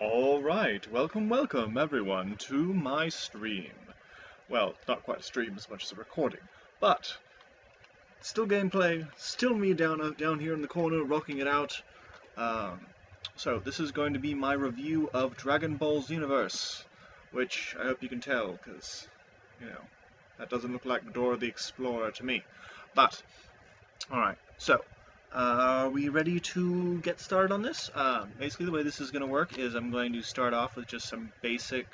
Alright, welcome everyone to my stream. Well, not quite a stream as much as a recording, but still gameplay, still me down here in the corner rocking it out. So this is going to be my review of Dragon Ball Xenoverse, which I hope you can tell, because, you know, that doesn't look like Dora the Explorer to me. But, alright, so, are we ready to get started on this? Basically the way this is going to work is I'm going to start off with just some basic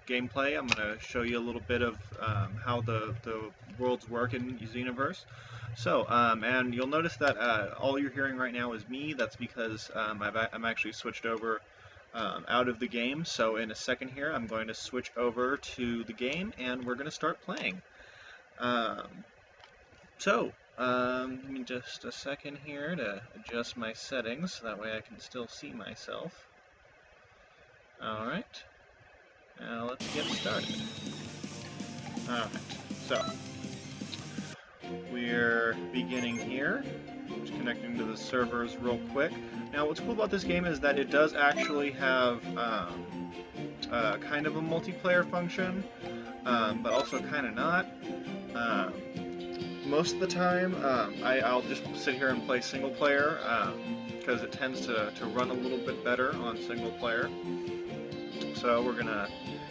gameplay. I'm going to show you a little bit of how the worlds work in Xenoverse. So, and you'll notice that all you're hearing right now is me. That's because I'm actually switched over out of the game. So in a second here, I'm going to switch over to the game, and we're going to start playing. Give me just a second here to adjust my settings, so that way I can still see myself. Alright, now let's get started. Alright, so, we're beginning here, just connecting to the servers real quick. Now what's cool about this game is that it does actually have kind of a multiplayer function, but also kind of not. Most of the time, I'll just sit here and play single player, because it tends to run a little bit better on single player. So we're gonna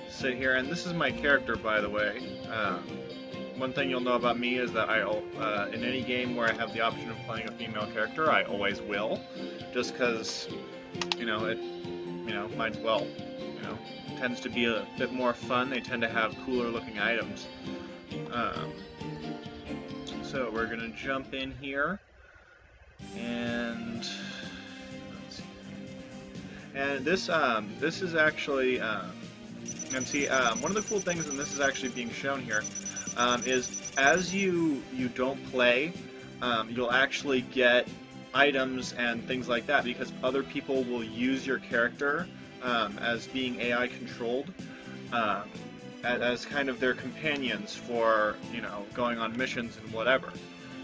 sit here, and this is my character, by the way. One thing you'll know about me is that in any game where I have the option of playing a female character, I always will, just because, might as well. It tends to be a bit more fun. They tend to have cooler looking items. So we're gonna jump in here, and let's see. And this is actually and see one of the cool things, and this is actually being shown here, is as you don't play, you'll actually get items and things like that because other people will use your character as being AI controlled. As kind of their companions for, going on missions and whatever.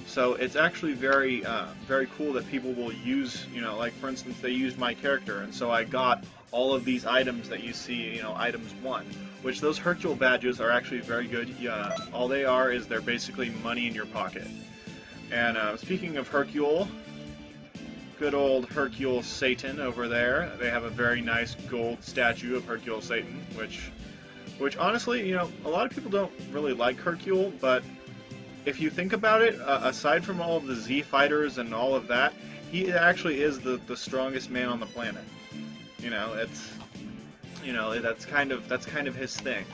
So it's actually very, very cool that people will use, like for instance, they used my character, and so I got all of these items that you see, items 1, which those Hercule badges are actually very good. All they are is they're basically money in your pocket. And speaking of Hercule, good old Hercule Satan over there, they have a very nice gold statue of Hercule Satan, which honestly, a lot of people don't really like Hercule, but if you think about it, aside from all of the Z fighters and all of that, he actually is the strongest man on the planet. That's kind of his thing.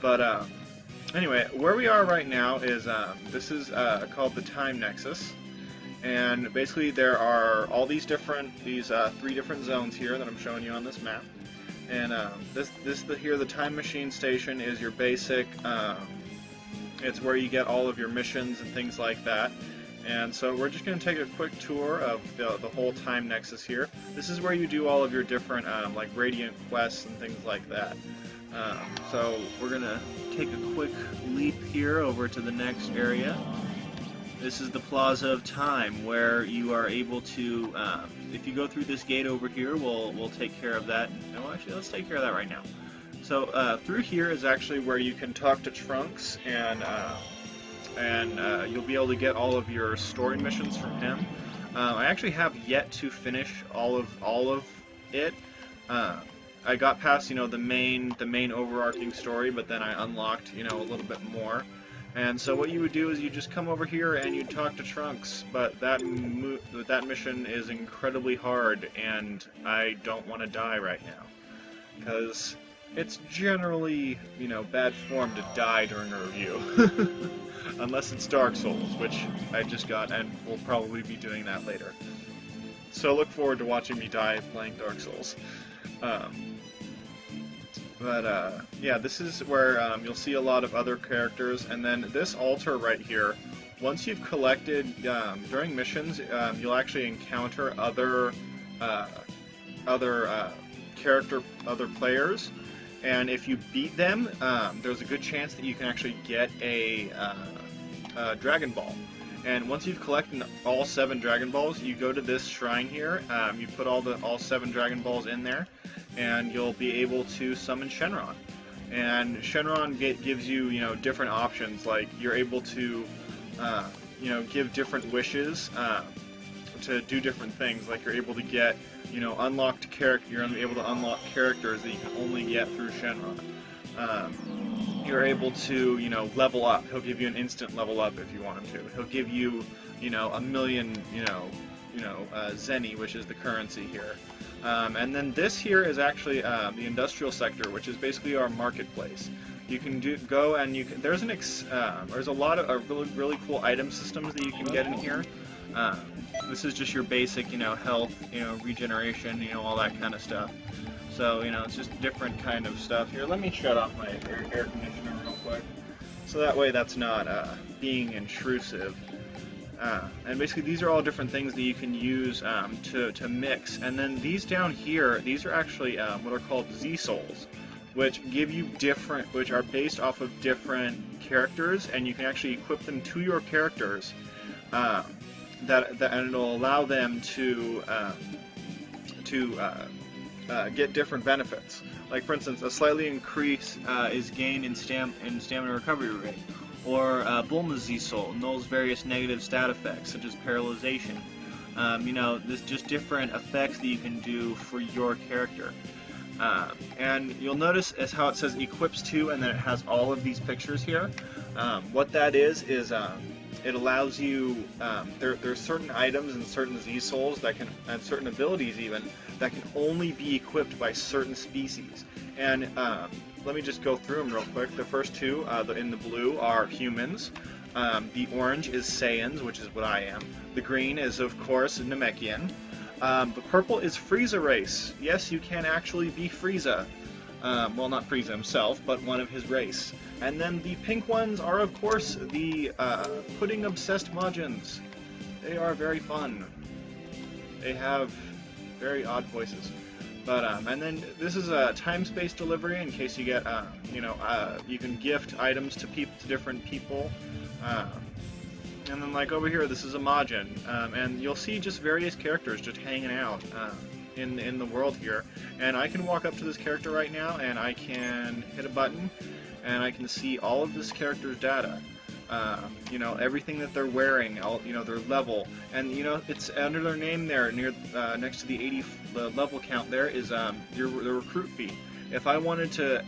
But anyway, where we are right now is this is called the Time Nexus, and basically there are all these 3 different zones here that I'm showing you on this map. And the Time Machine Station is your basic, it's where you get all of your missions and things like that. And so we're just going to take a quick tour of the whole Time Nexus here. This is where you do all of your different, like Radiant quests and things like that. So we're going to take a quick leap here over to the next area. This is the Plaza of Time, where you are able to, if you go through this gate over here, we'll take care of that. No, actually, let's take care of that right now. So through here is actually where you can talk to Trunks, and you'll be able to get all of your story missions from him. I actually have yet to finish all of it. I got past, the main overarching story, but then I unlocked, a little bit more. And so what you would do is you just come over here and you talk to Trunks, but that mission is incredibly hard, and I don't want to die right now, because it's generally, bad form to die during a review, unless it's Dark Souls, which I just got, and will probably be doing that later. So look forward to watching me die playing Dark Souls. Yeah, this is where you'll see a lot of other characters, and then this altar right here, once you've collected, during missions, you'll actually encounter other players, and if you beat them, there's a good chance that you can actually get a Dragon Ball. And once you've collected all 7 Dragon Balls, you go to this shrine here. You put all 7 Dragon Balls in there, and you'll be able to summon Shenron. And Shenron gives you, different options. Like you're able to, give different wishes to do different things. Like you're able to get, unlocked character. You're able to unlock characters that you can only get through Shenron. You're able to, level up. He'll give you an instant level up if you want him to. He'll give you, a million, Zenny, which is the currency here. And then this here is actually the industrial sector, which is basically our marketplace. You can go and you can. There's a lot of really cool item systems that you can get in here. This is just your basic, health, regeneration, all that kind of stuff. So, it's just different kind of stuff. Here, let me shut off my air conditioner real quick. So that way that's not being intrusive. And basically these are all different things that you can use to mix. And then these down here, these are actually what are called Z-Souls, which give you which are based off of different characters, and you can actually equip them to your characters. And it'll allow them to get different benefits. Like for instance, a slightly increase is gained in stamina recovery rate, or Bulma's Z-Soul nulls various negative stat effects such as paralyzation. There's just different effects that you can do for your character. And you'll notice as how it says equips to, and then it has all of these pictures here. What that is it allows you, there's certain items and certain Z-Souls and certain abilities even, that can only be equipped by certain species. And let me just go through them real quick. The first two, in the blue, are humans. The orange is Saiyans, which is what I am. The green is, of course, Namekian. The purple is Frieza race. Yes, you can actually be Frieza. Well, not Frieza himself, but one of his race. And then the pink ones are, of course, the pudding-obsessed Majins. They are very fun. They have very odd voices. But, and then this is a time-space delivery in case you get, you can gift items to different people. And then, like, over here, this is a Majin. And you'll see just various characters just hanging out in the world here. And I can walk up to this character right now, and I can hit a button, and I can see all of this character's data. Everything that they're wearing, their level, and it's under their name there, next to the level count there is the recruit fee. If I wanted to,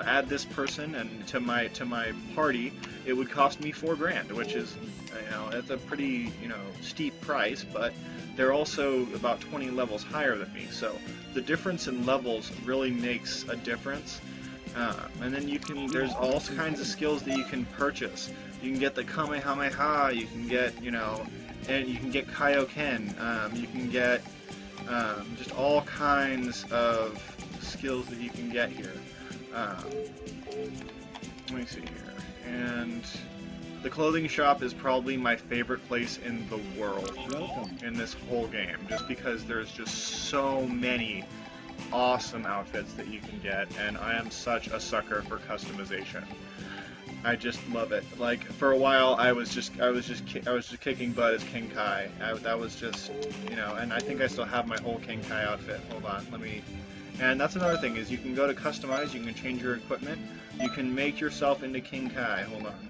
add this person and to my party, it would cost me $4 grand, which is, it's a pretty, steep price, but they're also about 20 levels higher than me, so the difference in levels really makes a difference. And then there's all kinds of skills that you can purchase. You can get the Kamehameha, you can get, and you can get Kaioken, you can get just all kinds of skills that you can get here. Let me see here. And the clothing shop is probably my favorite place in the world in this whole game, just because there's just so many awesome outfits that you can get, and I am such a sucker for customization. I just love it. Like for a while, I was just kicking butt as King Kai. That was just, and I think I still have my whole King Kai outfit. Hold on, let me. And that's another thing is you can go to customize. You can change your equipment. You can make yourself into King Kai. Hold on.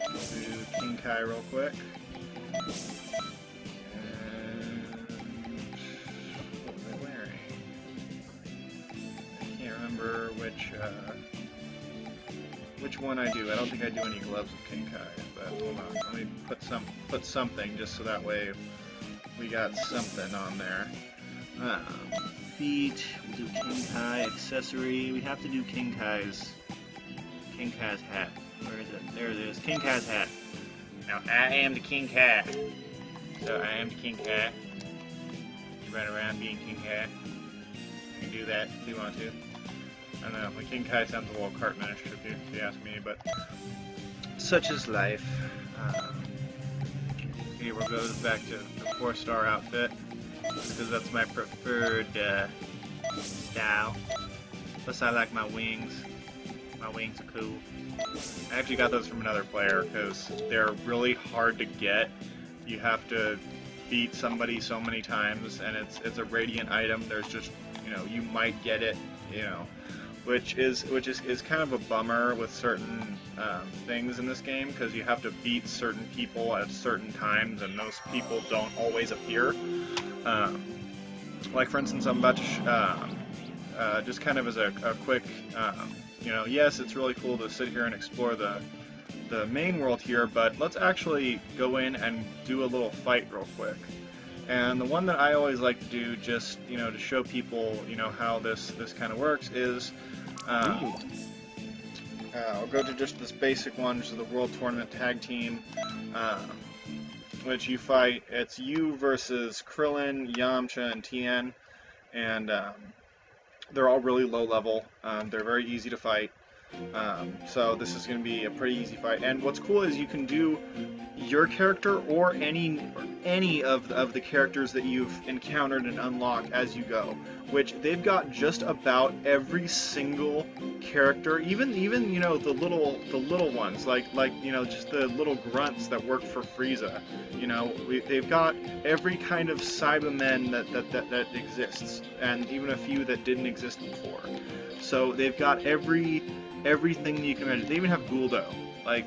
Do King Kai real quick. Remember which one I do. I don't think I do any gloves with King Kai, but hold on. Let me put something just so that way we got something on there. Feet. We'll do King Kai accessory. We have to do King Kai's hat. Where is it? There it is. King Kai's hat. Now I am the King Kai. So I am the King Kai. You run around being King Kai. You can do that if you want to. I don't know, my King Kai sounds a little cartoonish if you ask me, but such is life. Here we'll go back to the 4-star outfit, because that's my preferred style. Plus I like my wings. My wings are cool. I actually got those from another player because they're really hard to get. You have to beat somebody so many times, and it's a radiant item. There's just, you know, you might get it, you know, which is kind of a bummer with certain things in this game, because you have to beat certain people at certain times, and those people don't always appear. Like for instance, I'm about to just kind of as a quick, you know, yes, it's really cool to sit here and explore the main world here, but let's actually go in and do a little fight real quick. And the one that I always like to do, just, you know, to show people, you know, how this kind of works is, I'll go to just this basic one, which is the World Tournament Tag Team, which you fight. It's you versus Krillin, Yamcha, and Tien, and they're all really low level. They're very easy to fight. So this is going to be a pretty easy fight. And what's cool is you can do your character or any of the characters that you've encountered and unlocked as you go, which they've got just about every single character, even you know, the little ones, like you know, just the little grunts that work for Frieza. You know, they've got every kind of Cybermen that exists, and even a few that didn't exist before. So they've got everything that you can imagine. They even have Guldo. Like,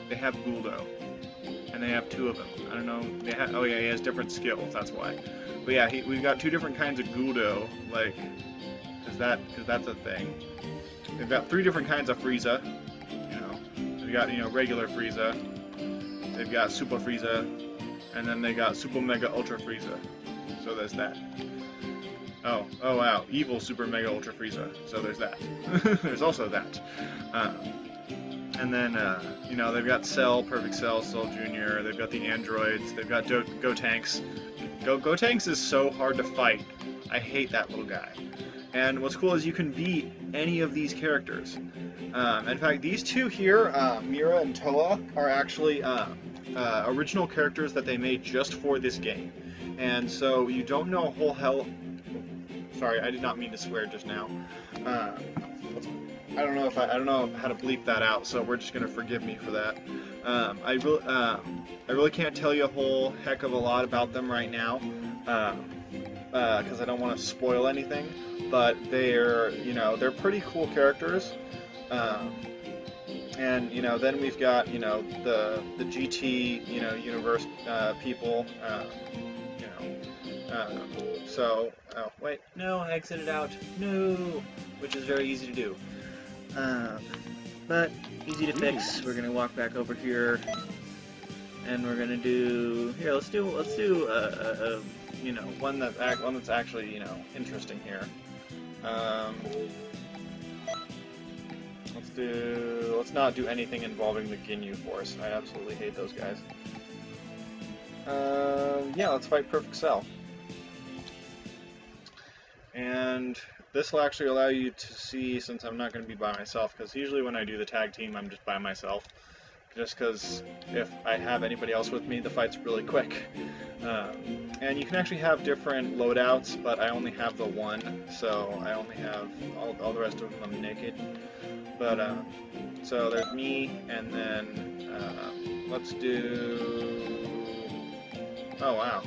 they have Guldo. And they have two of them. I don't know. They have, oh yeah, he has different skills, that's why. But yeah, we've got two different kinds of Guldo, like, cause that's a thing. They've got three different kinds of Frieza, you know. They've got, you know, regular Frieza. They've got Super Frieza, and then they got Super Mega Ultra Frieza. So there's that. Oh wow, evil Super Mega Ultra Frieza. So there's that. There's also that. And then, you know, they've got Cell, Perfect Cell, Cell Jr., they've got the androids, they've got Gotenks. Gotenks is so hard to fight. I hate that little guy. And what's cool is you can beat any of these characters. In fact, these two here, Mira and Toa, are actually original characters that they made just for this game. And so you don't know a whole hell... Sorry, I did not mean to swear just now. I don't know how to bleep that out, so we're just gonna forgive me for that. I really can't tell you a whole heck of a lot about them right now, because I don't want to spoil anything. But they're, you know, they're pretty cool characters. And you know, then we've got, you know, the GT, you know, universe people. You know, so oh wait, no, I exited out. No, which is very easy to do. But easy to fix. We're gonna walk back over here, and we're gonna do here. Let's do you know, one that's actually, you know, interesting here. Let's not do anything involving the Ginyu Force. I absolutely hate those guys. Yeah, let's fight Perfect Cell. And this will actually allow you to see, since I'm not going to be by myself, because usually when I do the tag team, I'm just by myself. Just because if I have anybody else with me, the fight's really quick. And you can actually have different loadouts, but I only have the one, so I only have all the rest of them I'm naked. But, so there's me, and then, let's do... Oh, wow.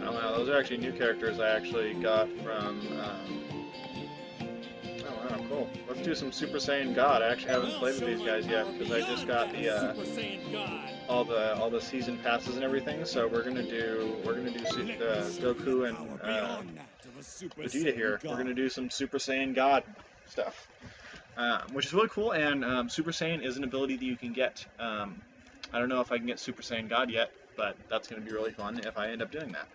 Oh wow, those are actually new characters I actually got from, oh wow, cool. Let's do some Super Saiyan God. I actually haven't played with these guys yet, because I just got the, all the season passes and everything, so we're gonna do Goku and, Vegeta here. We're gonna do some Super Saiyan God stuff. Which is really cool, and, Super Saiyan is an ability that you can get. I don't know if I can get Super Saiyan God yet, but that's going to be really fun if I end up doing that.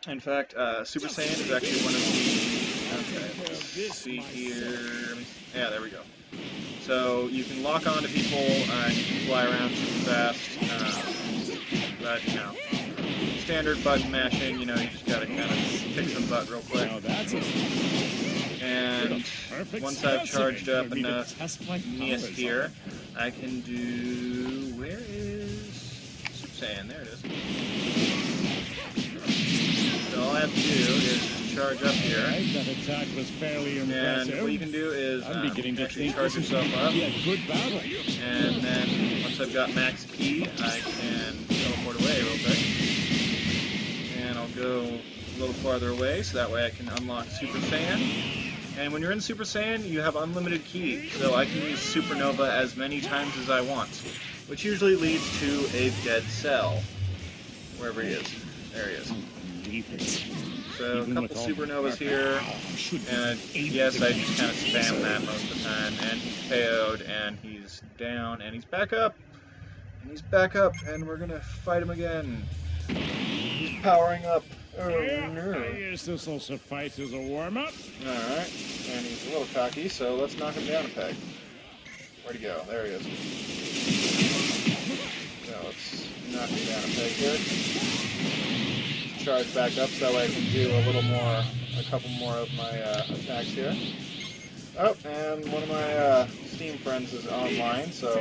In fact, Super Saiyan is actually one of the... Okay, let's see here... Yeah, there we go. So, you can lock on to people, and you can fly around super fast, but, you know, standard button mashing, you know, you just gotta kind of kick some butt real quick. And once I've charged up enough Neosphere, I can do... Where is... Super Saiyan? There it is. So all I have to do is charge up here. Right, that attack was fairly impressive. And what you can do is I'm beginning to actually think charge this is yourself going to up. be a good battle. And then once I've got max Ki, I can teleport away real quick. And I'll go a little farther away so that way I can unlock Super Saiyan. And when you're in Super Saiyan, you have unlimited Ki, so I can use Supernova as many times as I want, which usually leads to a dead cell. Wherever he is. There he is. So a couple Supernovas here, and yes, I just kind of spam that most of the time, and he's KO'd, and he's down, and he's back up, and we're gonna fight him again. He's powering up. Oh, no. I guess this will suffice as a warm-up. Alright, and he's a little cocky, so let's knock him down a peg. Where'd he go? There he is. So let's knock him down a peg here. Charge back up so that way I can do a couple more of my attacks here. Oh, and one of my Steam friends is online, so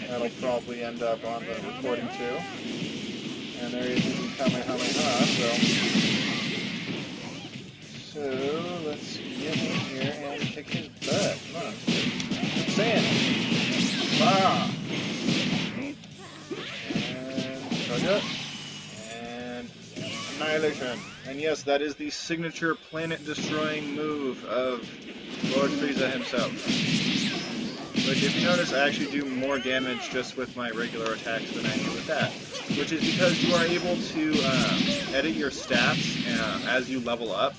that'll probably end up on the recording too. And there he is using Kamehameha, so let's get in here and kick his butt. Come on. Saiyan! Ah! And charge up. And annihilation. And yes, that is the signature planet-destroying move of Lord Frieza himself. Which, if you notice, I actually do more damage just with my regular attacks than I do with that. Which is because you are able to edit your stats as you level up.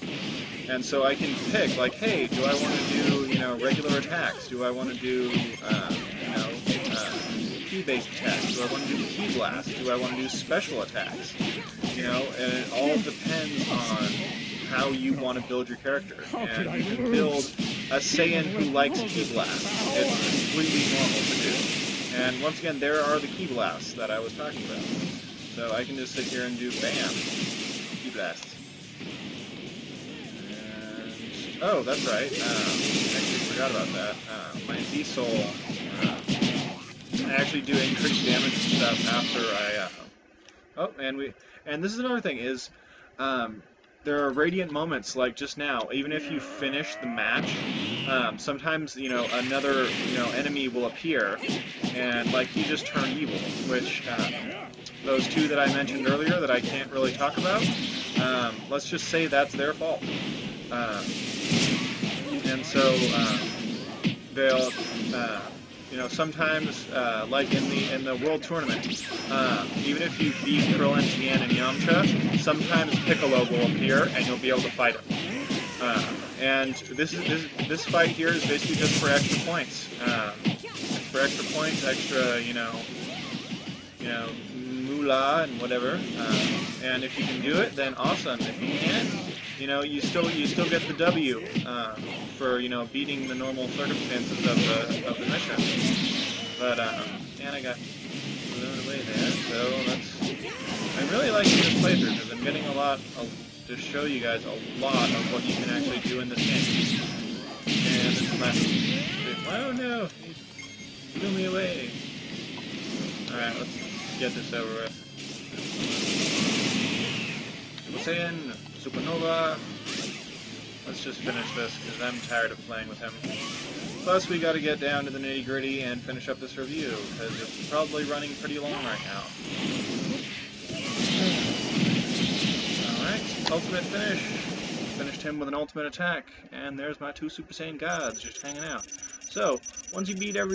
And so I can pick, like, hey, do I want to do, regular attacks? Do I want to do, Ki-based attacks? Do I want to do Ki Blast? Do I want to do special attacks? And it all depends on how you want to build your character. And you can build a Saiyan who likes Ki Blast. It's completely normal to do. And once again, there are the Ki Blasts that I was talking about. So I can just sit here and do BAM! Ki Blasts. And, oh, that's right. I actually forgot about that. My Z-Soul, I actually do increased damage and stuff after I, and this is another thing, is, there are radiant moments like just now. Even if you finish the match, sometimes another enemy will appear, and like he just turned evil, which those two that I mentioned earlier that I can't really talk about, let's just say that's their fault. And so they'll sometimes like in the world tournament, even if you beat Krillin, Tien, and Yamcha, sometimes Piccolo will appear and you'll be able to fight him. And this fight here is basically just for extra points. It's for extra points, extra moolah and whatever. And if you can do it, then awesome. If you can't, you still get the W for beating the normal circumstances of the mission. But and I got blown away there. So I'm really liking this playthrough because I'm getting to show you guys a lot of what you can actually do in this game. And this is my oh no, he blew me away. All right, let's get this over with. Super Saiyan, Supernova. Let's just finish this, because I'm tired of playing with him. Plus, we gotta get down to the nitty-gritty and finish up this review, because it's probably running pretty long right now. Alright, ultimate finish. Finished him with an ultimate attack, and there's my two Super Saiyan gods just hanging out. So, once you beat it,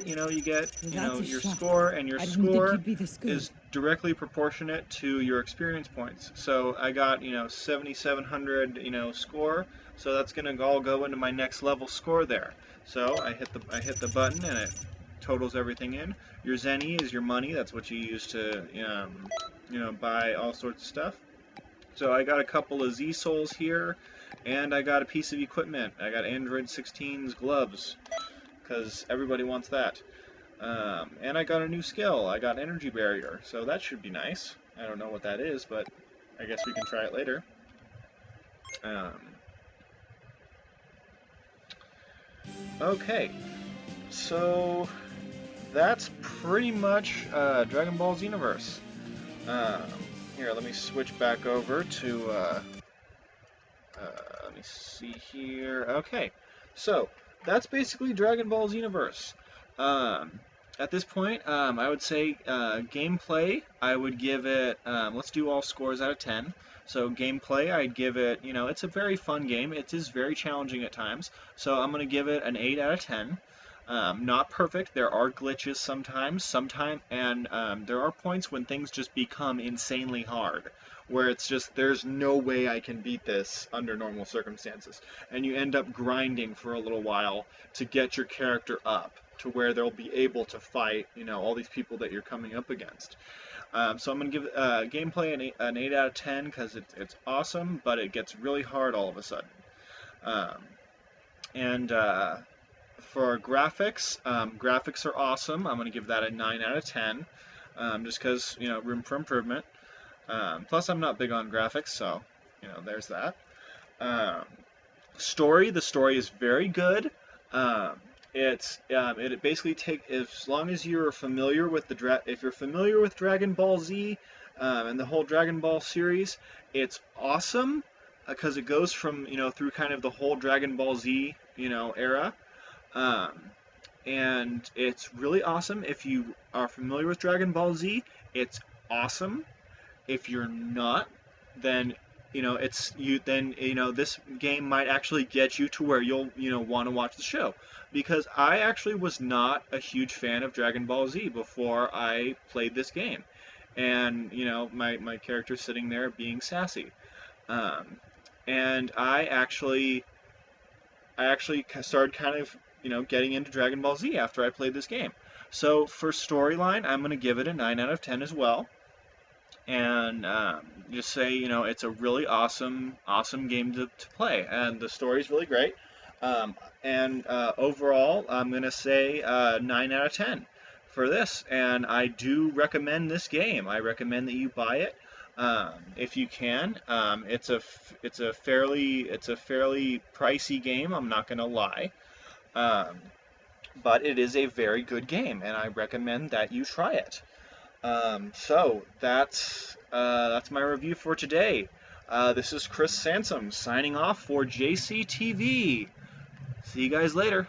you get, your score, and your score is directly proportionate to your experience points. So I got, 7,700, score. So that's gonna all go into my next level score there. So I hit the button and it totals everything in. Your Zenny is your money. That's what you use to, buy all sorts of stuff. So I got a couple of Z-Souls here. And I got a piece of equipment. I got Android 16's gloves, because everybody wants that. And I got a new skill. I got Energy Barrier, so that should be nice. I don't know what that is, but I guess we can try it later. Okay, so that's pretty much Dragon Ball Xenoverse. Here, let me switch back over to Let me see here. Okay, so that's basically Dragon Ball Xenoverse. Um, at this point, I would say gameplay, I would give it, let's do all scores out of 10. So gameplay, I'd give it, it's a very fun game. It is very challenging at times. So I'm going to give it an 8 out of 10. Not perfect. There are glitches sometimes, and there are points when things just become insanely hard, where it's just there's no way I can beat this under normal circumstances, and you end up grinding for a little while to get your character up to where they'll be able to fight, all these people that you're coming up against. So I'm going to give gameplay an 8 out of 10 because it's awesome, but it gets really hard all of a sudden. And For graphics, graphics are awesome. I'm going to give that a 9 out of 10, just because, room for improvement. Plus, I'm not big on graphics, so, there's that. The story is very good. It basically as long as you're familiar with if you're familiar with Dragon Ball Z, and the whole Dragon Ball series, it's awesome, because it goes from, through kind of the whole Dragon Ball Z, era. Um, and it's really awesome. If you are familiar with Dragon Ball Z, it's awesome. If you're not, then this game might actually get you to where you'll want to watch the show, because I actually was not a huge fan of Dragon Ball Z before I played this game, and my character sitting there being sassy, and I actually started kind of getting into Dragon Ball Z after I played this game. So for storyline, I'm going to give it a 9 out of 10 as well. And just say, it's a really awesome game to play, and the story's really great. Overall, I'm going to say 9 out of 10 for this, and I do recommend this game. I recommend that you buy it if you can. It's a fairly pricey game, I'm not going to lie. But it is a very good game, and I recommend that you try it. So that's my review for today. This is Chris Sansom signing off for JCTV. See you guys later.